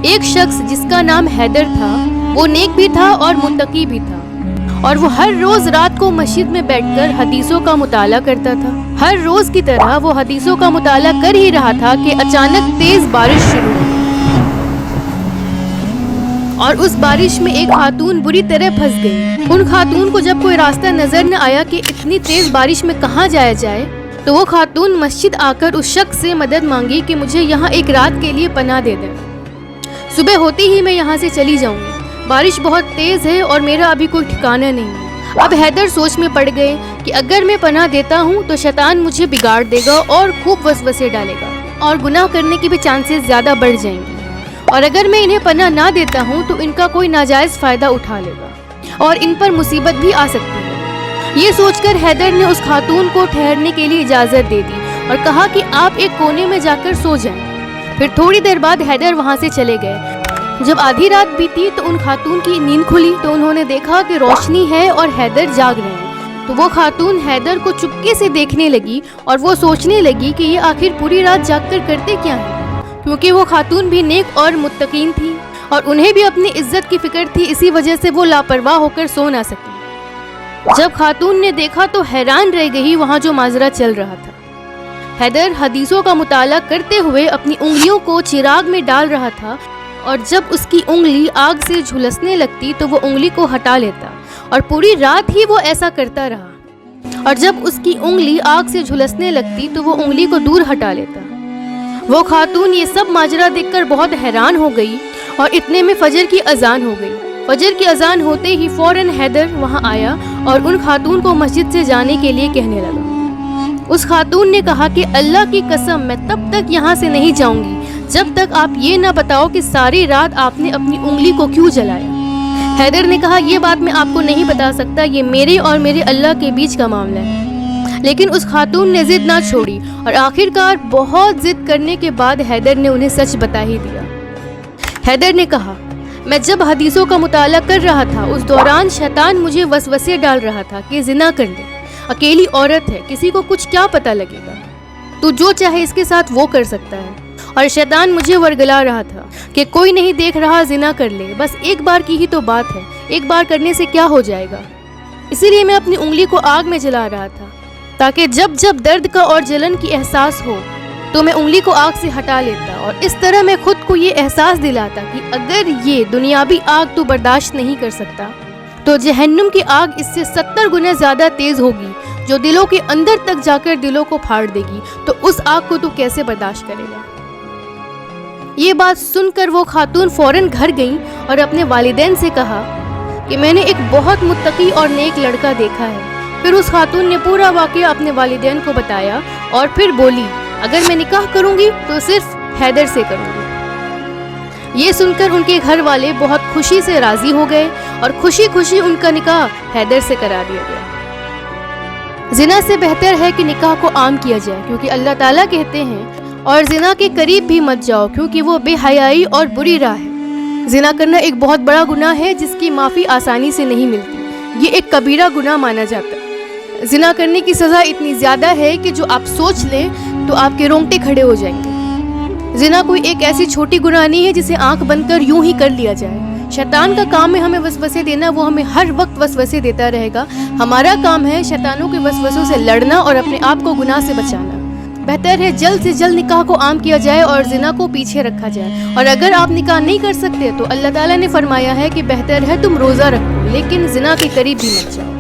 ایک شخص جس کا نام حیدر تھا، وہ نیک بھی تھا اور متقی بھی تھا، اور وہ ہر روز رات کو مسجد میں بیٹھ کر حدیثوں کا مطالعہ کرتا تھا۔ ہر روز کی طرح وہ حدیثوں کا مطالعہ کر ہی رہا تھا کہ اچانک تیز بارش شروع ہوئی، اور اس بارش میں ایک خاتون بری طرح پھنس گئی۔ ان خاتون کو جب کوئی راستہ نظر نہ آیا کہ اتنی تیز بارش میں کہاں جایا جائے، تو وہ خاتون مسجد آ کر اس شخص سے مدد مانگی کہ مجھے یہاں ایک رات کے لیے پناہ دے دیں، صبح ہوتے ہی میں یہاں سے چلی جاؤں گی، بارش بہت تیز ہے اور میرا ابھی کوئی ٹھکانہ نہیں ہے۔ اب حیدر سوچ میں پڑ گئے کہ اگر میں پناہ دیتا ہوں تو شیطان مجھے بگاڑ دے گا اور خوب وسوسے ڈالے گا، اور گناہ کرنے کی بھی چانسز زیادہ بڑھ جائیں گے، اور اگر میں انہیں پناہ نہ دیتا ہوں تو ان کا کوئی ناجائز فائدہ اٹھا لے گا اور ان پر مصیبت بھی آ سکتی ہے۔ یہ سوچ کر حیدر نے اس خاتون کو ٹھہرنے کے لیے اجازت دے دی اور کہا کہ آپ ایک کونے میں جا کر سو جائیں۔ پھر تھوڑی دیر بعد حیدر وہاں سے چلے گئے۔ جب آدھی رات بیتی تو ان خاتون کی نیند کھلی تو انہوں نے دیکھا کہ روشنی ہے اور حیدر جاگ رہے ہیں، تو وہ خاتون حیدر کو چپکے سے دیکھنے لگی اور وہ سوچنے لگی کہ یہ آخر پوری رات جاگ کر کرتے کیا ہیں، کیونکہ وہ خاتون بھی نیک اور متقین تھی اور انہیں بھی اپنی عزت کی فکر تھی، اسی وجہ سے وہ لاپرواہ ہو کر سو نہ سکی۔ جب خاتون نے دیکھا تو حیران رہ گئی وہاں جو ماجرا چل رہا تھا۔ حیدر حدیثوں کا مطالعہ کرتے ہوئے اپنی انگلیوں کو چراغ میں ڈال رہا تھا، اور جب اس کی انگلی آگ سے جھلسنے لگتی تو وہ انگلی کو ہٹا لیتا، اور پوری رات ہی وہ ایسا کرتا رہا، اور جب اس کی انگلی آگ سے جھلسنے لگتی تو وہ انگلی کو دور ہٹا لیتا۔ وہ خاتون یہ سب ماجرا دیکھ کر بہت حیران ہو گئی، اور اتنے میں فجر کی اذان ہو گئی۔ فجر کی اذان ہوتے ہی فوراً حیدر وہاں آیا اور ان خاتون کو مسجد سے جانے کے لیے کہنے لگا۔ اس خاتون نے کہا کہ اللہ کی قسم میں تب تک یہاں سے نہیں جاؤں گی جب تک آپ یہ نہ بتاؤ کہ ساری رات آپ نے اپنی انگلی کو کیوں جلایا۔ حیدر نے کہا یہ بات میں آپ کو نہیں بتا سکتا، یہ میرے اور میرے اللہ کے بیچ کا معاملہ ہے۔ لیکن اس خاتون نے ضد نہ چھوڑی، اور آخر کار بہت ضد کرنے کے بعد حیدر نے انہیں سچ بتا ہی دیا۔ حیدر نے کہا میں جب حدیثوں کا مطالعہ کر رہا تھا اس دوران شیطان مجھے وسوسے ڈال رہا تھا کہ زنا کر لے، اکیلی عورت ہے، کسی کو کچھ کیا پتہ لگے گا، تو جو چاہے اس کے ساتھ وہ کر سکتا ہے، اور شیطان مجھے ورگلا رہا تھا کہ کوئی نہیں دیکھ رہا، زنا کر لے، بس ایک بار کی ہی تو بات ہے، ایک بار کرنے سے کیا ہو جائے گا۔ اسی لیے میں اپنی انگلی کو آگ میں جلا رہا تھا تاکہ جب جب درد کا اور جلن کی احساس ہو تو میں انگلی کو آگ سے ہٹا لیتا، اور اس طرح میں خود کو یہ احساس دلاتا کہ اگر یہ دنیاوی آگ تو برداشت نہیں کر سکتا تو جہنم کی آگ اس سے 70 گنا زیادہ تیز ہوگی، جو دلوں کے اندر تک جا کر دلوں کو پھاڑ دے گی، تو اس آگ کو تو کیسے برداشت کرے گا۔ یہ بات سن کر وہ خاتون فوراً گھر گئیں اور اپنے والدین سے کہا کہ میں نے ایک بہت متقی اور نیک لڑکا دیکھا ہے۔ پھر اس خاتون نے پورا واقعہ اپنے والدین کو بتایا اور پھر بولی اگر میں نکاح کروں گی تو صرف حیدر سے کروں گی۔ یہ سن کر ان کے گھر والے بہت خوشی سے راضی ہو گئے اور خوشی خوشی ان کا نکاح حیدر سے کرا دیا گیا۔ زنا سے بہتر ہے کہ نکاح کو عام کیا جائے، کیونکہ اللہ تعالیٰ کہتے ہیں اور زنا کے قریب بھی مت جاؤ کیونکہ وہ بے حیائی اور بری راہ ہے۔ زنا کرنا ایک بہت بڑا گناہ ہے جس کی معافی آسانی سے نہیں ملتی، یہ ایک کبیرہ گناہ مانا جاتا ہے۔ زنا کرنے کی سزا اتنی زیادہ ہے کہ جو آپ سوچ لیں تو آپ کے رونگٹے کھڑے ہو جائیں گے۔ زنا کوئی ایک ایسی چھوٹی گناہ نہیں ہے جسے آنکھ بند کر یوں ہی کر لیا جائے۔ شیطان کا کام ہے ہمیں وسوسے دینا، وہ ہمیں ہر وقت وسوسے دیتا رہے گا۔ ہمارا کام ہے شیطانوں کے وسوسوں سے لڑنا اور اپنے آپ کو گناہ سے بچانا۔ بہتر ہے جلد سے جلد نکاح کو عام کیا جائے اور زنا کو پیچھے رکھا جائے، اور اگر آپ نکاح نہیں کر سکتے تو اللہ تعالیٰ نے فرمایا ہے کہ بہتر ہے تم روزہ رکھو لیکن زنا کے قریب بھی مت جاؤ۔